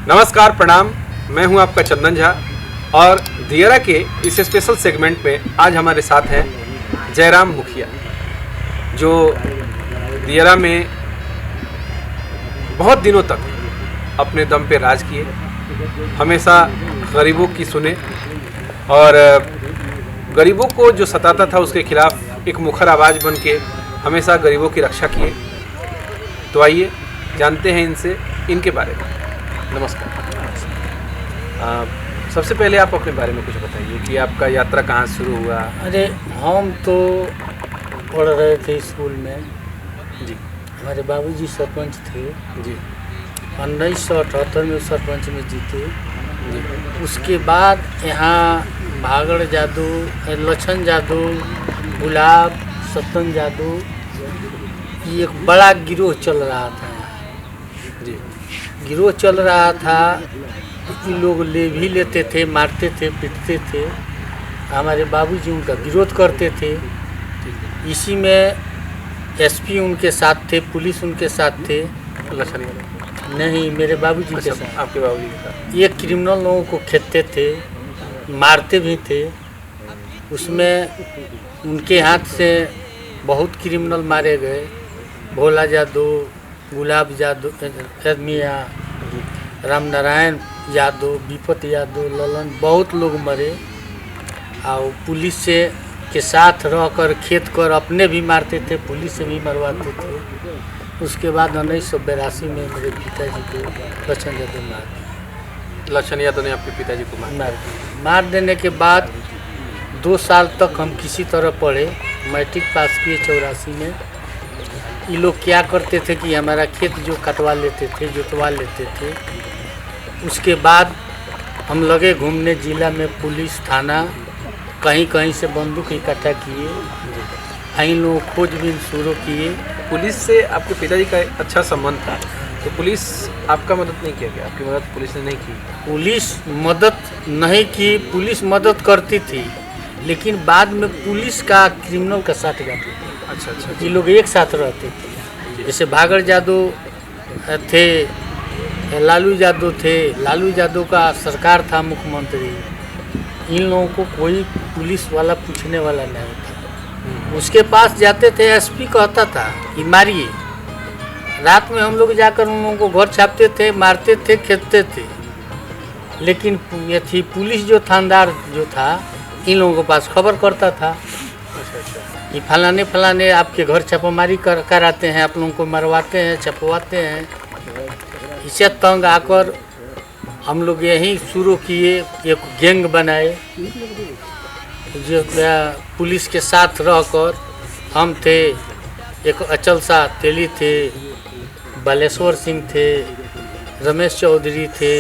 नमस्कार, प्रणाम। मैं हूं आपका चंदन झा और दियरा के इस स्पेशल सेगमेंट में आज हमारे साथ हैं जयराम मुखिया, जो दियरा में बहुत दिनों तक अपने दम पे राज किए, हमेशा गरीबों की सुने और गरीबों को जो सताता था उसके खिलाफ एक मुखर आवाज़ बन के हमेशा गरीबों की रक्षा किए। तो आइए जानते हैं इनसे इनके बारे में। नमस्कार। सबसे पहले आप अपने बारे में कुछ बताइए कि आपका यात्रा कहाँ शुरू हुआ। अरे हम तो पढ़ रहे थे स्कूल में जी हमारे बाबूजी सरपंच थे जी 1978 में सरपंच में जीते। जी उसके बाद यहाँ भागड़ जादू, लक्षण जादू, गुलाब, सतन जादू, ये एक बड़ा गिरोह चल रहा था। जी गिरोह चल रहा था, ये लोग ले भी लेते थे, मारते थे, पीटते थे। हमारे बाबूजी उनका विरोध करते थे। इसी में एसपी उनके साथ थे, पुलिस उनके साथ थे। लक्षण यादव? नहीं, मेरे बाबूजी के अच्छा, साथ। आपके बाबूजी के साथ। ये क्रिमिनल लोगों को खेदते थे, मारते भी थे। उसमें उनके हाथ से बहुत क्रिमिनल मारे गए। भोला जादू, गुलाब जादू, मियाँ, रामनारायण यादव, विपत यादव, ललन, बहुत लोग मरे। और पुलिस से के साथ रहकर खेत कर अपने भी मारते थे, पुलिस से भी मरवाते थे। उसके बाद 1982 में मेरे पिताजी को लक्षण यादव मार दिया। लक्षण यादव ने आपके पिताजी को मार देने के बाद 2 साल तक हम किसी तरह पढ़े, मैट्रिक पास किए 84 में। ये लोग क्या करते थे कि हमारा खेत जो कटवा लेते थे, जोतवा लेते थे। उसके बाद हम लगे घूमने जिला में, पुलिस थाना, कहीं कहीं से बंदूक इकट्ठा किए। इन लोग खोजबीन शुरू किए। पुलिस से आपके पिताजी का अच्छा संबंध था, तो पुलिस आपका मदद नहीं किया गया? आपकी मदद पुलिस ने नहीं की? पुलिस मदद नहीं की, पुलिस मदद करती थी, लेकिन बाद में पुलिस का क्रिमिनल का साथ जाते थे। अच्छा। ये लोग एक साथ रहते थे। जैसे भागड़ जादव थे, लालू यादव थे। लालू यादव का सरकार था मुख्यमंत्री। इन लोगों को कोई पुलिस वाला पूछने वाला नहीं था। उसके पास जाते थे, एसपी कहता था कि मारिए। रात में हम लोग जाकर उन लोगों को घर छापते थे, मारते थे, खेदते थे। लेकिन ये थी पुलिस जो थानेदार जो था, इन लोगों के पास खबर करता था कि फलाने आपके घर छापामारी कराते हैं, आप लोगों को मरवाते हैं, छपवाते हैं। इसे तंग आकर हम लोग यहीं शुरू किए, एक गैंग बनाए जो पुलिस के साथ रहकर। हम थे, एक अचल सा तेली थे, बालेश्वर सिंह थे, रमेश चौधरी थे।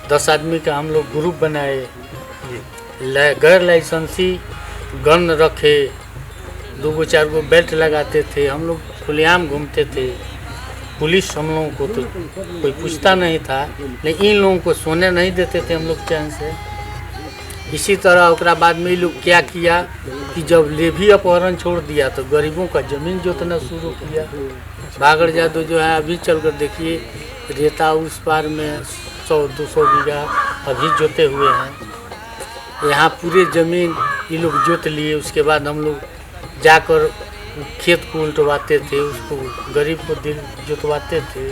10 आदमी का हम लोग ग्रुप बनाए। गैर लाइसेंसी गन रखे, 2-4 गो बेल्ट लगाते थे। हम लोग खुलेआम घूमते थे। पुलिस हम लोगों को तो कोई पूछता नहीं था, लेकिन इन लोगों को सोने नहीं देते थे हम लोग चैन से। इसी तरह उसके बाद में ये लोग क्या किया कि जब लेवी अपहरण छोड़ दिया तो गरीबों का ज़मीन जोतना शुरू किया। भागड़ जादू जो है, अभी चल कर देखिए, रेता उस पार में 100-200 बीघा अभी जोते हुए हैं। यहाँ पूरे ज़मीन ये लोग जोत लिए। उसके बाद हम लोग जाकर खेत को उल्टवाते थे, उसको गरीब को दिल जोतवाते थे।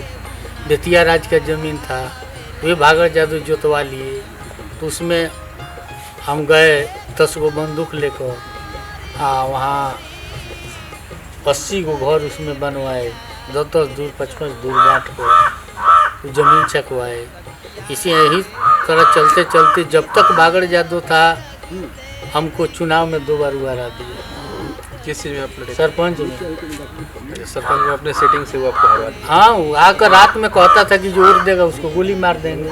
बेतिया राज का ज़मीन था, वे भागड़ जादू जोतवा लिए। तो उसमें हम गए 10 गो बंदूक लेकर। वहाँ 80 गो घर उसमें बनवाए, 10-10 दूर 55 दूर बांट कर ज़मीन छकवाए। यही तरह चलते चलते जब तक भागड़ जादू था, हमको चुनाव में 2 बार उबारा दिया। किस चीज़ में आप लड़े? सरपंच में अपने सेटिंग से वो आपको हरा दिया? हाँ, वो आकर रात में कहता था कि जो वोट देगा उसको गोली मार देंगे।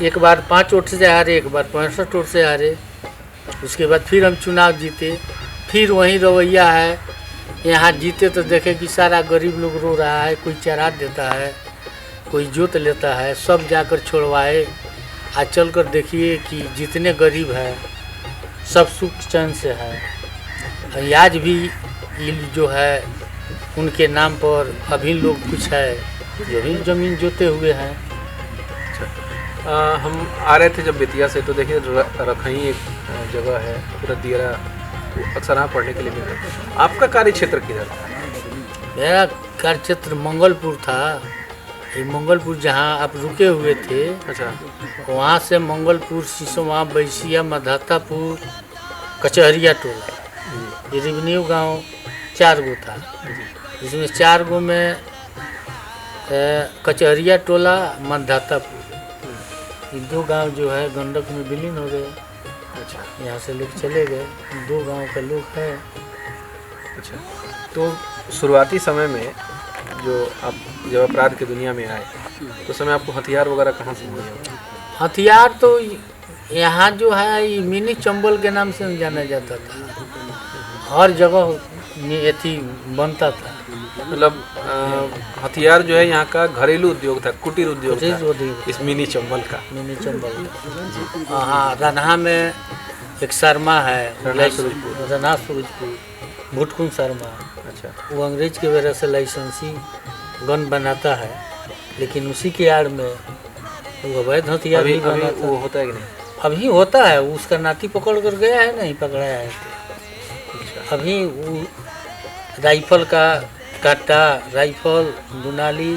एक बार 5 वोट से हारे, एक बार 65 वोट से हारे। उसके बाद फिर हम चुनाव जीते। फिर वही रवैया है। यहाँ जीते तो देखे कि सारा गरीब लोग रो रहा है, कोई चरा देता है, कोई जोत लेता है, सब जाकर छोड़वाए। आज चल कर देखिए कि जितने गरीब हैं सब सुख चैन से है। आज भी जो है उनके नाम पर अभी लोग कुछ है जो भी ज़मीन जोते हुए हैं। हम आ रहे थे जब बेतिया से, तो देखिए रखई एक जगह है, पूरा दियरा अक्सर यहाँ पढ़ने के लिए मिलता है। आपका कार्य क्षेत्र किधर था? मेरा कार्य क्षेत्र मंगलपुर था। ये मंगलपुर जहाँ आप रुके हुए थे, अच्छा, वहाँ से मंगलपुर, सिसवा, बैसिया, मधातापुर, कचहरिया टोला, ये रेवेन्यू गांव 4 गो था। जिसमें 4 गो में कचहरिया टोला, मधातापुर, ये 2 गांव जो है गंडक में विलीन हो गए। अच्छा, यहाँ से लोग चले गए, 2 गांव का लोग है। अच्छा। तो शुरुआती समय में जो आप जब अपराध की दुनिया में आए, तो समय आपको हथियार वगैरह कहाँ से मिले? हथियार तो यहाँ जो है ये मिनी चंबल के नाम से जाना जाता था। हर जगह में एथी बनता था। मतलब हथियार जो है यहाँ का घरेलू उद्योग था, कुटीर उद्योग कुटीर था उद्योग। इस मिनी चंबल का। मिनी चंबल। हाँ, रन्हा में एक शर्मा है, रन्हा सूरजपुर, भुटकुन शर्मा। अच्छा, वो अंग्रेज के वजह से लाइसेंसी गन बनाता है, लेकिन उसी के आड़ में वो अवैध हथियार अभी भी बनाता वो है। होता है कि नहीं? अभी होता है, उसका नाती पकड़ कर गया है, नहीं पकड़ाया है। अच्छा, अभी वो राइफल का काटा, राइफल, दुनाली,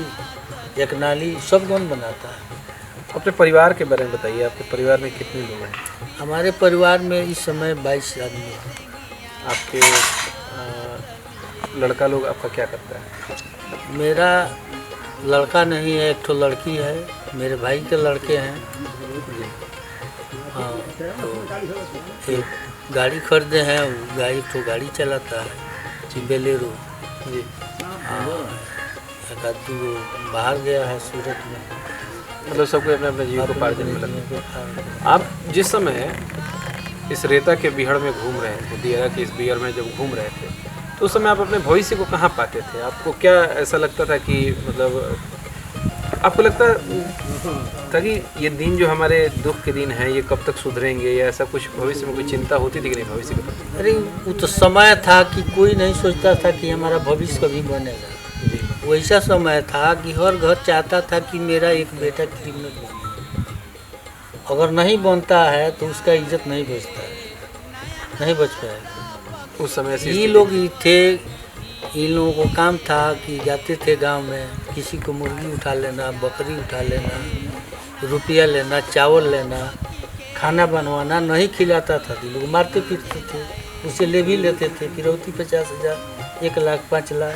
एकनाली सब गन बनाता है। अपने परिवार के बारे में बताइए, आपके परिवार में कितने लोग हैं? हमारे परिवार में इस समय 22 आदमी हैं। आपके लड़का लोग आपका क्या करता है? मेरा लड़का नहीं है, एक ठो लड़की है। मेरे भाई के लड़के हैं। हाँ, तो एक गाड़ी खरीदे हैं, वो गाड़ी तो गाड़ी चलाता है, बेलेरो जी। हाँ, एक आदमी वो बाहर गया है सूरत में। मतलब सबको अपने अपने जीविकोपार्जन में लगे। आप जिस समय इस रेता के बिहड़ में घूम रहे थे, दियरा के इस बिहड़ में जब घूम रहे थे, तो उस समय आप अपने भविष्य को कहाँ पाते थे? आपको क्या ऐसा लगता था कि मतलब आपको लगता था कि ये दिन जो हमारे दुख के दिन हैं, ये कब तक सुधरेंगे, या ऐसा कुछ भविष्य में कोई चिंता होती थी कि नहीं भविष्य के प्रति? अरे वो तो समय था कि कोई नहीं सोचता था कि हमारा भविष्य कभी बनेगा। जी। वैसा समय था कि हर घर चाहता था कि मेरा एक बेटा क्रिमिनल बने। अगर नहीं बनता है तो उसका इज्जत नहीं बचता है, नहीं बच पाएगा। उस समय से ये लोग ही थे, इन लोगों को काम था कि जाते थे गांव में, किसी को मुर्गी उठा लेना, बकरी उठा लेना, रुपया लेना, चावल लेना, खाना बनवाना, नहीं खिलाता था तो लोग मारते पीटते थे, उसे ले भी लेते थे। फिरौती 50,000, 1 लाख, 5 लाख,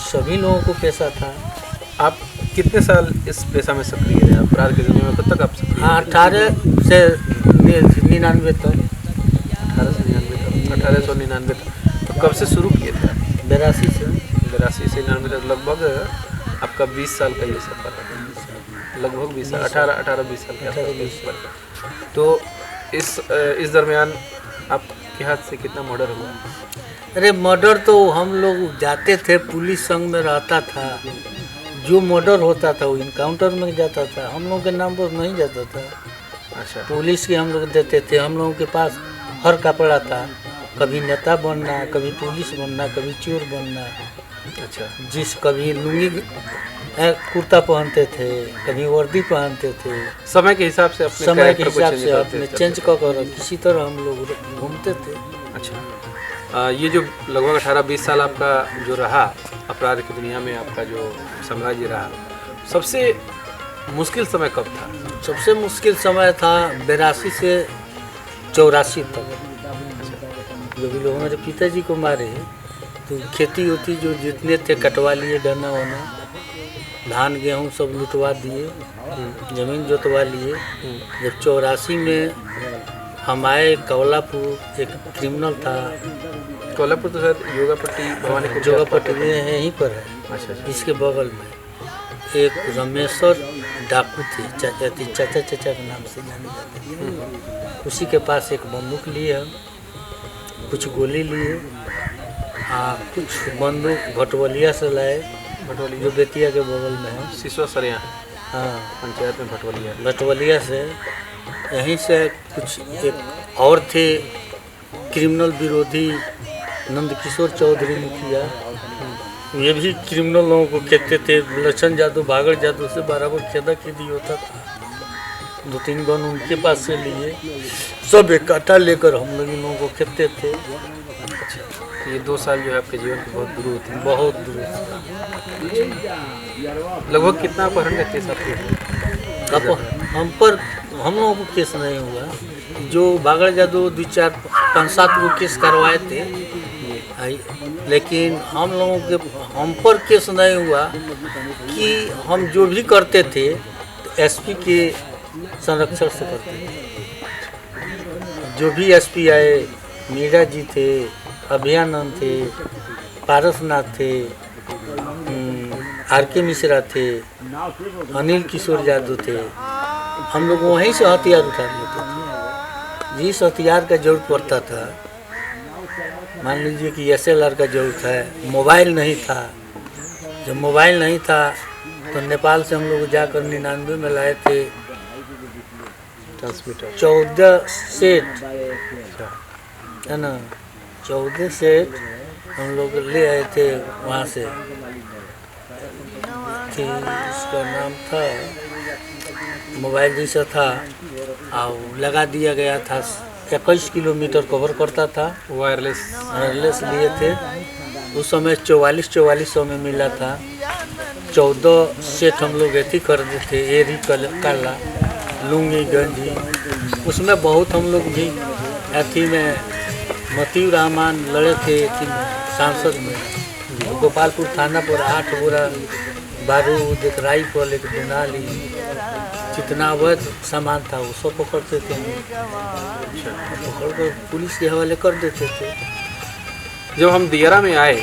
सभी लोगों को पैसा था। आप कितने साल इस पेशा में सक्रिय रहे? अपराध की दुनिया में कब तक आप सक्रिय? हाँ, 18 से 99 तक। 1899 तक। तो कब से शुरू किए थे? 82 से 82 से 99 तक, लगभग आपका 20 साल का ये सफर है। लगभग 20 साल, 18-20 साल का 18-20 सफर है। तो इस दरमियान आपके हाथ से कितना मर्डर हुआ? अरे मर्डर तो हम लोग जाते थे, पुलिस संग में रहता था, जो मर्डर होता था वो इनकाउंटर में जाता था, हम लोगों के नाम पर नहीं जाता था। अच्छा, पुलिस के हम लोग देते थे। हम लोगों के पास हर कपड़ा था, कभी नेता बनना, कभी पुलिस बनना, कभी चोर बनना। अच्छा, कभी लुंगी कुर्ता पहनते थे, कभी वर्दी पहनते थे। समय के हिसाब से अपने समय के कैरेक्टर को हिसाब change से करते अपने थे। चेंज कर किसी तरह हम लोग घूमते थे। अच्छा, ये जो लगभग 18-20 साल आपका जो रहा अपराध की दुनिया में, आपका जो साम्राज्य रहा, सबसे मुश्किल समय कब था? सबसे मुश्किल समय था 82 से 84 तक। जब भी लोग हमारे पिताजी को मारे तो खेती होती जो जितने थे कटवा लिए, गन्ना वना, धान गेहूँ सब लुटवा दिए, ज़मीन जोतवा लिए। जब 84 में हम आए कौलापुर, एक क्रिमिनल था। कोल्हापुर तो शायद योगापट्टी भवानीपुर जोगापट्टी में यहीं पर है। अच्छा, अच्छा। इसके बगल में एक रमेश्वर डाकू थे, चाचा के नाम से जाने जाते थे। उसी के पास एक बंदूक लिए हम, कुछ गोली लिए, कुछ बंदूक भटवलिया से लाए, भटवलिया जो बेतिया के बगल में है। सिसवा सरिया हाँ, पंचायत में भटवलिया। भटवलिया से यहीं से कुछ एक और थे क्रिमिनल विरोधी, नंदकिशोर चौधरी मुखिया, ये भी क्रिमिनल लोगों को खेदते थे। लक्षण जादू, भागड़ जादू से बराबर खेदा खेदी होता था। 2-3 गन उनके पास से लिए, सब इकट्ठा लेकर हम लोग इन लोगों को खेदते थे। तो ये 2 साल जो है आपके जीवन के बहुत दुरूह थे। बहुत दूर था। लगभग कितना अपहरण का केस आपके? हम लोगों को केस नहीं हुआ। जो भागड़ जादू 2-4-5-7 को केस करवाए थे, लेकिन हम पर केस नहीं हुआ कि हम जो भी करते थे तो एसपी के संरक्षण से करते थे। जो भी एसपी आए, मीरा जी थे, अभियानंद थे, पारसनाथ थे, आर.के. मिश्रा थे, अनिल किशोर यादव थे। हम लोग वहीं से हथियार उठा लेते थे। जिस हथियार का जरूरत पड़ता था, मान लीजिए कि SLR का जरूरत है, मोबाइल नहीं था। जब मोबाइल नहीं था तो नेपाल से हम लोग जाकर 99 में लाए थे ट्रांसमीटर 14 सेट, है ना। 14 सेट हम लोग ले आए थे वहाँ से। उसका नाम था, मोबाइल जैसा था और लगा दिया गया था। 21 किलोमीटर कवर करता था। वायरलेस लिए थे। उस समय 4400 में मिला था। 14 सेट हम लोग ऐसी खरीदे थे, एरी काला, लुंगी, गंजी। उसमें बहुत हम लोग भी अथी में मतीउर रहमान लड़े थे सांसद में। गोपालपुर थाना पर 8 बोरा बारूद, एक राइफल, एक दुनाली, जितना अवैध सामान था वो सब पकड़ते थे। पकड़ कर पुलिस के हवाले कर देते थे। जब हम दियरा में आए,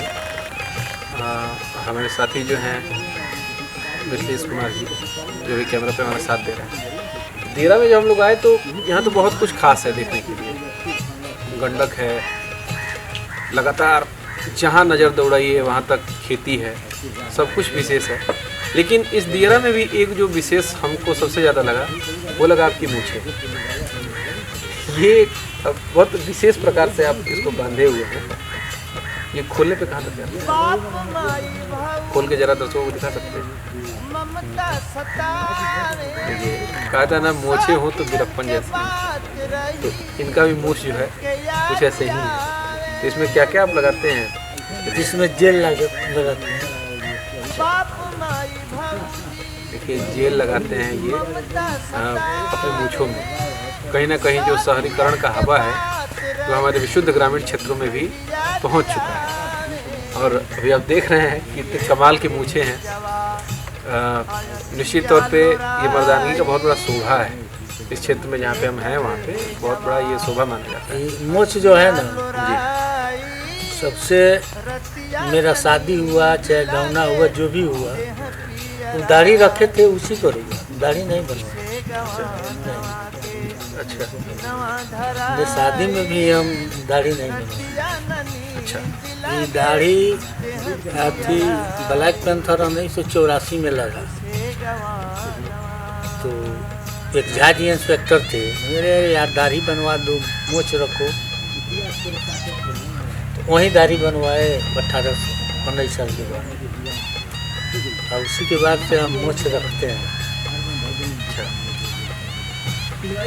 हमारे साथी जो हैं मिथिलेश कुमार जी, जो भी कैमरा पे हमारा साथ दे रहे हैं, दियरा में जब हम लोग आए तो यहाँ तो बहुत कुछ खास है देखने के लिए। गंडक है, लगातार जहाँ नज़र दौड़ाइए वहाँ तक खेती है, सब कुछ विशेष है। लेकिन इस दियरा में भी एक जो विशेष हमको सबसे ज़्यादा लगा, वो लगा आपकी मूछें। ये बहुत विशेष प्रकार से आप इसको बांधे हुए हैं। ये खोलने पे कहाँ तक जाते हैं? खोल के जरा दर्शकों को दिखा सकते हैं। देखिए, कहा था ना, मूछें हो तो वीरप्पन जैसे। तो इनका भी मूछ जो है कुछ ऐसे ही है। तो इसमें क्या क्या आप लगाते हैं? इसमें जेल लगाते हैं। देखिए, जेल लगाते हैं ये अपने मूछों में। कहीं ना कहीं जो शहरीकरण का हवा है जो हमारे विशुद्ध ग्रामीण क्षेत्रों में भी पहुंच चुका है। और अभी आप देख रहे हैं कि कितने कमाल की मूछें हैं। निश्चित तौर पे ये मर्दानगी का बहुत बड़ा शोभा है। इस क्षेत्र में जहाँ पे हम हैं वहाँ पे बहुत बड़ा ये शोभा माना जाता है। मूछ जो है ना जी, सबसे मेरा शादी हुआ चाहे गौना हुआ, जो भी हुआ, वो दाढ़ी रखे थे उसी को रही, दाढ़ी नहीं बनवाई। अच्छा, मेरे शादी में भी हम दाढ़ी नहीं बनवाई। अच्छा, ये दाढ़ी थी ब्लैक पैंथर 1984 में लगा। तो एक जज इंस्पेक्टर थे, मेरे यार दाढ़ी बनवा दो, मूछ रखो। तो वहीं दाढ़ी बनवाए 18-19 साल के बाद। और उसी के बाद से हम मूछ रखते हैं।